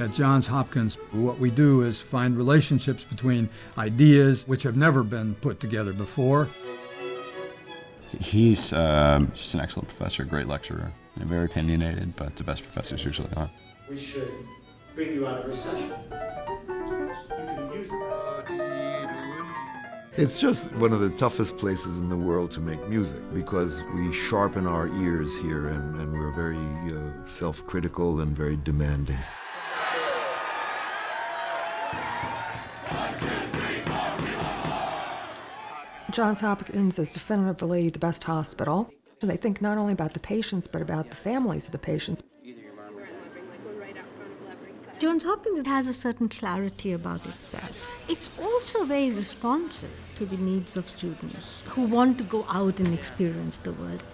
At Johns Hopkins, what we do is find relationships between ideas which have never been put together before. He's just an excellent professor, a great lecturer, and very opinionated, but the best professors usually are. We should bring you out of recession. You can use it. It's just one of the toughest places in the world to make music because we sharpen our ears here and we're very self-critical and very demanding. Johns Hopkins is definitively the best hospital. And they think not only about the patients, but about the families of the patients. Johns Hopkins has a certain clarity about itself. It's also very responsive to the needs of students who want to go out and experience the world.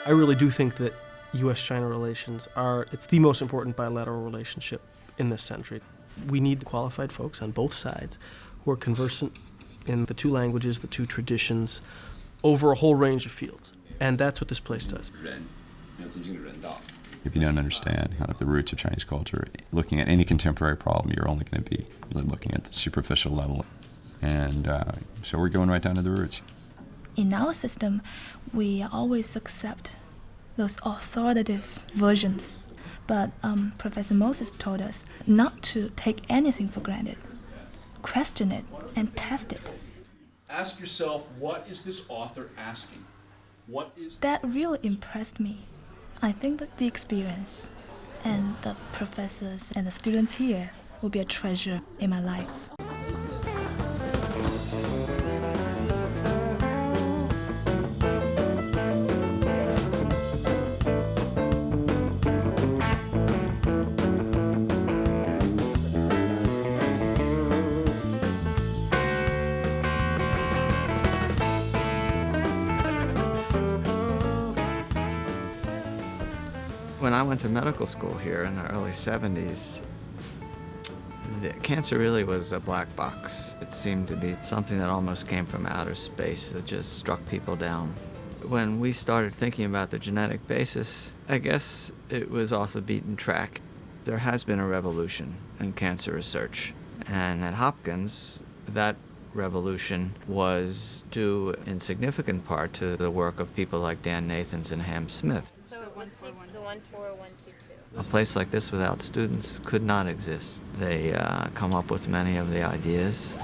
I really do think that U.S.-China relations it's the most important bilateral relationship in this century. We need qualified folks on both sides who are conversant in the two languages, the two traditions, over a whole range of fields. And that's what this place does. If you don't understand kind of the roots of Chinese culture, looking at any contemporary problem, you're only going to be really looking at the superficial level. And so we're going right down to the roots. In our system, we always accept those authoritative versions. But Professor Moses told us not to take anything for granted. Question it and test it. Ask yourself, what is this author asking? That really impressed me. I think that the experience and the professors and the students here will be a treasure in my life. When I went to medical school here in the early 70s, cancer really was a black box. It seemed to be something that almost came from outer space that just struck people down. When we started thinking about the genetic basis, I guess it was off the beaten track. There has been a revolution in cancer research, and at Hopkins, that revolution was due in significant part to the work of people like Dan Nathans and Ham Smith. So the 14122. A place like this without students could not exist. They come up with many of the ideas.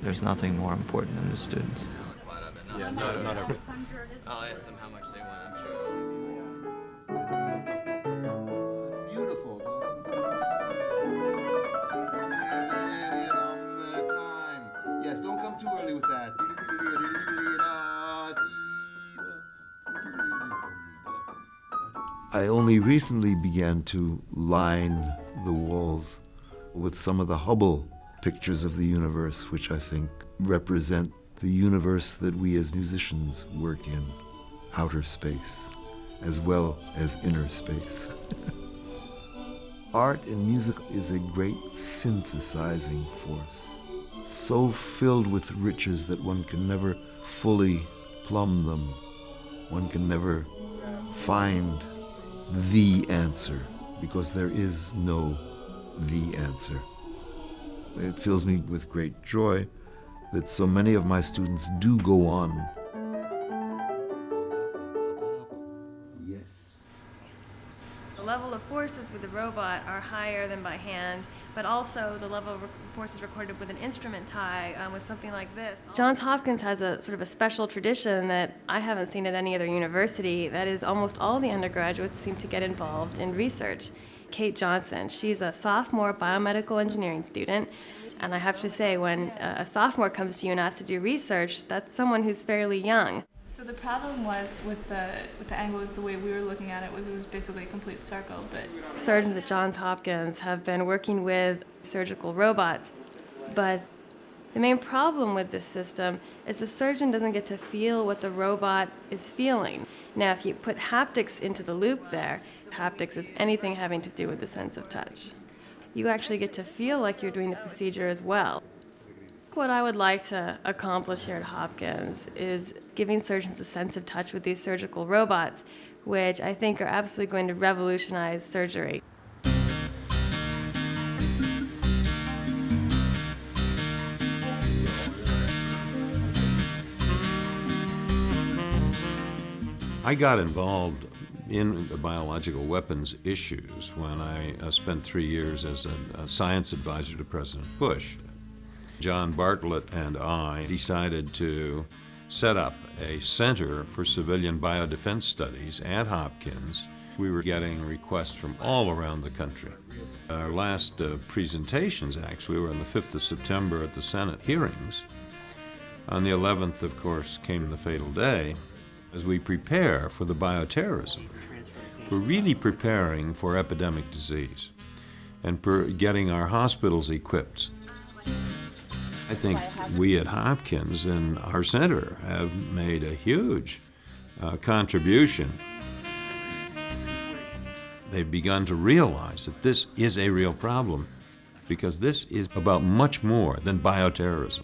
There's nothing more important than the students. Yeah, not everything. I'll ask them how much they want, I'm sure. Beautiful. Yes, don't come too early with that. I only recently began to line the walls with some of the Hubble pictures of the universe, which I think represent the universe that we as musicians work in, outer space, as well as inner space. Art and music is a great synthesizing force, so filled with riches that one can never fully plumb them. One can never find the answer, because there is no the answer. It fills me with great joy that so many of my students do go on. Yes. The level of forces with the robot are higher than by hand, but also the level of forces recorded with an instrument tie with something like this. Johns Hopkins has a sort of a special tradition that I haven't seen at any other university. That is, almost all the undergraduates seem to get involved in research. Kate Johnson, she's a sophomore biomedical engineering student, and I have to say, when a sophomore comes to you and asks to do research, that's someone who's fairly young. So the problem was with the angle, is the way we were looking at it was basically a complete circle. But surgeons at Johns Hopkins have been working with surgical robots, but the main problem with this system is the surgeon doesn't get to feel what the robot is feeling. Now, if you put haptics into the loop there, haptics is anything having to do with the sense of touch. You actually get to feel like you're doing the procedure as well. What I would like to accomplish here at Hopkins is giving surgeons the sense of touch with these surgical robots, which I think are absolutely going to revolutionize surgery. I got involved in the biological weapons issues when I spent 3 years as a science advisor to President Bush. John Bartlett and I decided to set up a center for civilian biodefense studies at Hopkins. We were getting requests from all around the country. Our last presentations actually were on the 5th of September at the Senate hearings. On the 11th, of course, came the fatal day. As we prepare for the bioterrorism, we're really preparing for epidemic disease and getting our hospitals equipped. I think we at Hopkins and our center have made a huge contribution. They've begun to realize that this is a real problem because this is about much more than bioterrorism.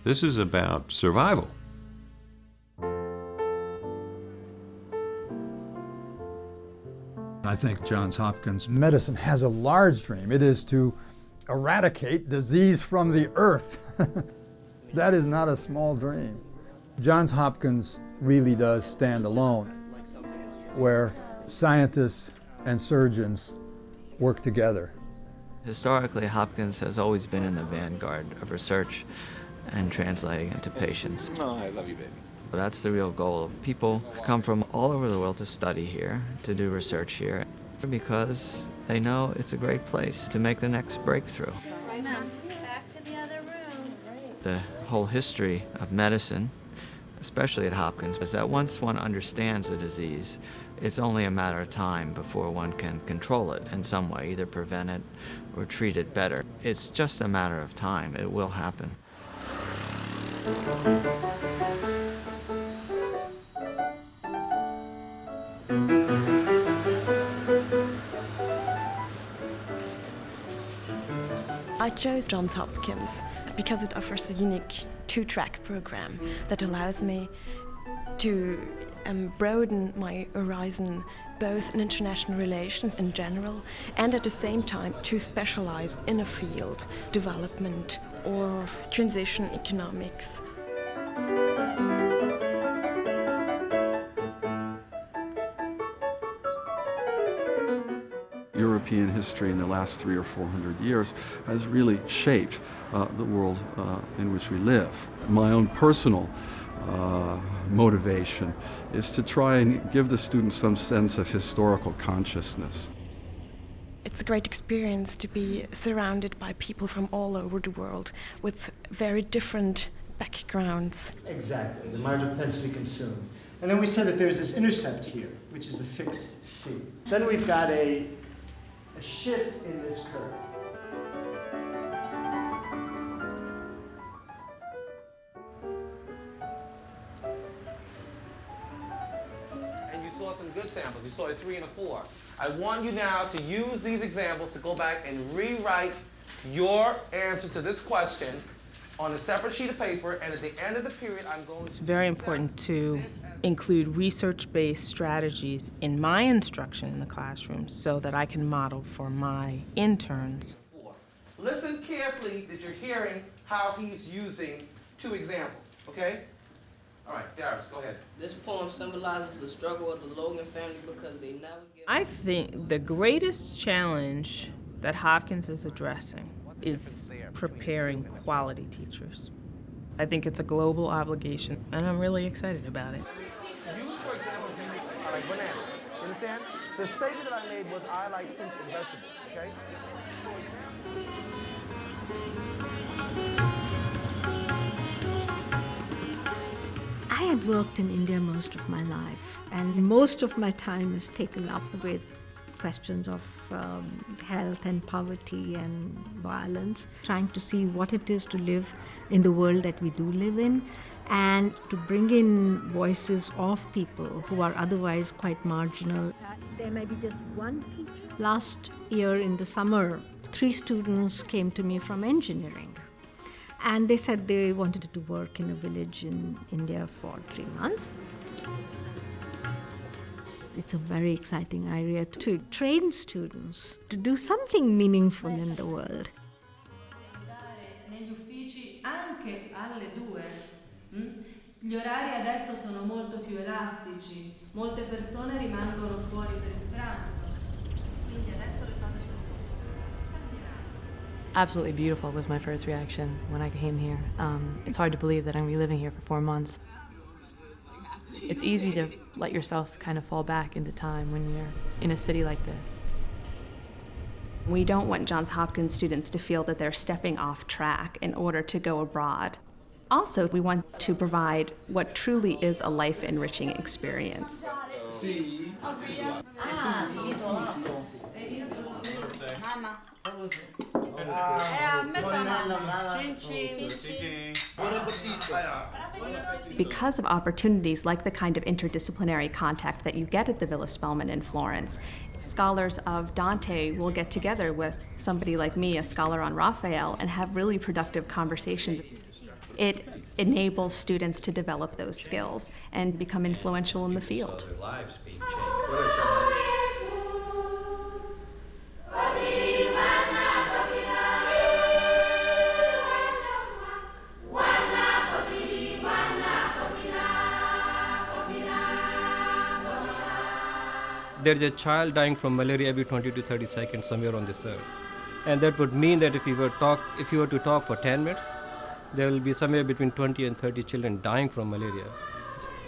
This is about survival. I think Johns Hopkins medicine has a large dream. It is to eradicate disease from the earth. That is not a small dream. Johns Hopkins really does stand alone, where scientists and surgeons work together. Historically, Hopkins has always been in the vanguard of research and translating into patients. Oh, I love you, baby. That's the real goal. People come from all over the world to study here, to do research here, because they know it's a great place to make the next breakthrough. Right now, back to the other room. The whole history of medicine, especially at Hopkins, is that once one understands the disease, it's only a matter of time before one can control it in some way, either prevent it or treat it better. It's just a matter of time. It will happen. I chose Johns Hopkins because it offers a unique two-track program that allows me to broaden my horizon both in international relations in general and at the same time to specialize in a field, development or transition economics. European history in the last 300 or 400 years has really shaped the world in which we live. My own personal motivation is to try and give the students some sense of historical consciousness. It's a great experience to be surrounded by people from all over the world with very different backgrounds. Exactly, the marginal propensity to consume. And then we said that there's this intercept here, which is a fixed C. Then we've got a shift in this curve. And you saw some good samples. You saw a 3 and a 4. I want you now to use these examples to go back and rewrite your answer to this question on a separate sheet of paper, and at the end of the period, I'm going to... It's very important to include research-based strategies in my instruction in the classroom so that I can model for my interns. Listen carefully that you're hearing how he's using 2 examples, okay? All right, Darius, go ahead. This poem symbolizes the struggle of the Logan family because they never get... I think the greatest challenge that Hopkins is addressing is preparing quality teachers. I think it's a global obligation, and I'm really excited about it. Use, for example, all right, bananas. You understand? The statement that I made was I like fruits and vegetables, okay? I have worked in India most of my life, and most of my time is taken up with questions of health and poverty and violence, trying to see what it is to live in the world that we do live in, and to bring in voices of people who are otherwise quite marginal. There may be just one teacher. Last year in the summer, 3 students came to me from engineering, and they said they wanted to work in a village in India for 3 months. It's a very exciting area to train students to do something meaningful in the world. Negli uffici anche alle 2. Gli orari adesso sono molto più elastici. Molte persone rimangono fuori per il pranzo. Quindi adesso le cose sono Absolutely beautiful was my first reaction when I came here. It's hard to believe that I'm going to be living here for 4 months. It's easy to let yourself kind of fall back into time when you're in a city like this. We don't want Johns Hopkins students to feel that they're stepping off track in order to go abroad. Also, we want to provide what truly is a life-enriching experience. Because of opportunities like the kind of interdisciplinary contact that you get at the Villa Spellman in Florence, scholars of Dante will get together with somebody like me, a scholar on Raphael, and have really productive conversations. It enables students to develop those skills and become influential in the field. There's a child dying from malaria every 20 to 30 seconds somewhere on this earth. And that would mean that if you were to talk for 10 minutes, there will be somewhere between 20 and 30 children dying from malaria.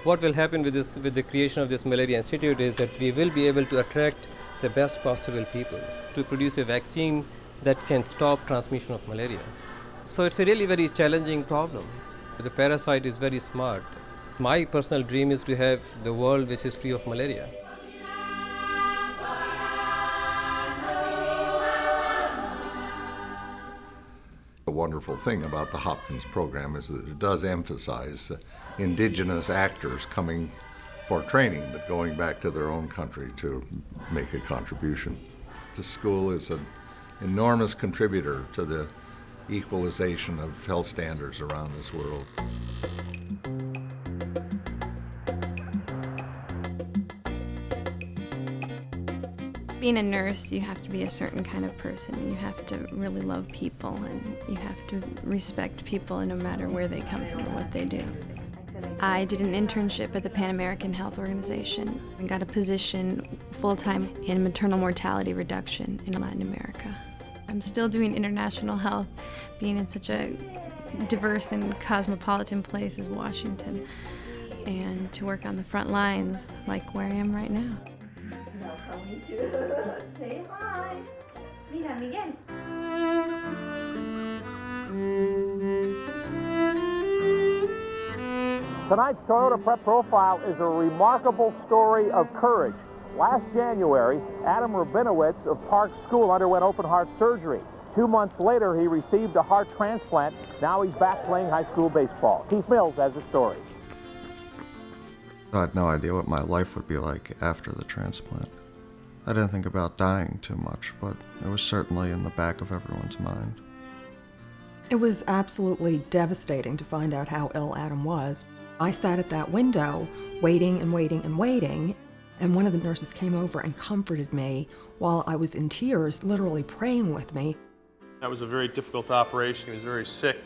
What will happen with the creation of this Malaria Institute is that we will be able to attract the best possible people to produce a vaccine that can stop transmission of malaria. So it's a really very challenging problem. The parasite is very smart. My personal dream is to have the world which is free of malaria. The wonderful thing about the Hopkins program is that it does emphasize indigenous actors coming for training, but going back to their own country to make a contribution. The school is an enormous contributor to the equalization of health standards around this world. Being a nurse, you have to be a certain kind of person. You have to really love people, and you have to respect people no matter where they come from or what they do. I did an internship at the Pan American Health Organization and got a position full-time in maternal mortality reduction in Latin America. I'm still doing international health, being in such a diverse and cosmopolitan place as Washington, and to work on the front lines like where I am right now. Say hi. Mira, Miguel. Tonight's Toyota Prep Profile is a remarkable story of courage. Last January, Adam Rabinowitz of Park School underwent open heart surgery. 2 months later, he received a heart transplant. Now he's back playing high school baseball. Keith Mills has the story. I had no idea what my life would be like after the transplant. I didn't think about dying too much, but it was certainly in the back of everyone's mind. It was absolutely devastating to find out how ill Adam was. I sat at that window, waiting and waiting and waiting, and one of the nurses came over and comforted me while I was in tears, literally praying with me. That was a very difficult operation. He was very sick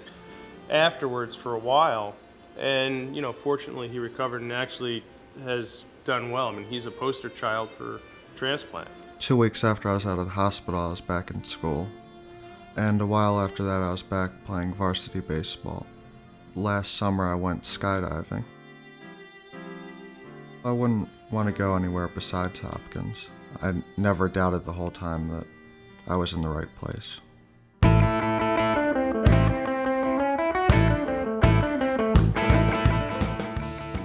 afterwards for a while, and fortunately he recovered and actually has done well. I mean, he's a poster child for transplant. 2 weeks after I was out of the hospital, I was back in school. And a while after that, I was back playing varsity baseball. Last summer, I went skydiving. I wouldn't want to go anywhere besides Hopkins. I never doubted the whole time that I was in the right place.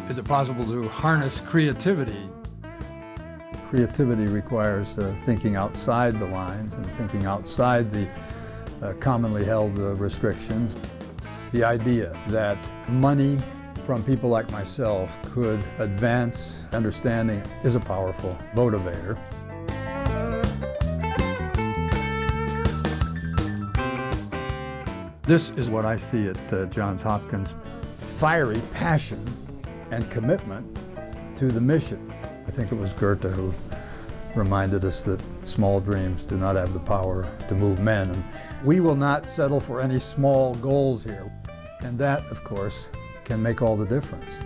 As it possible to harness creativity? Creativity requires thinking outside the lines and thinking outside the commonly held restrictions. The idea that money from people like myself could advance understanding is a powerful motivator. This is what I see at Johns Hopkins: fiery passion and commitment to the mission. I think it was Goethe who reminded us that small dreams do not have the power to move men. And we will not settle for any small goals here. And that, of course, can make all the difference.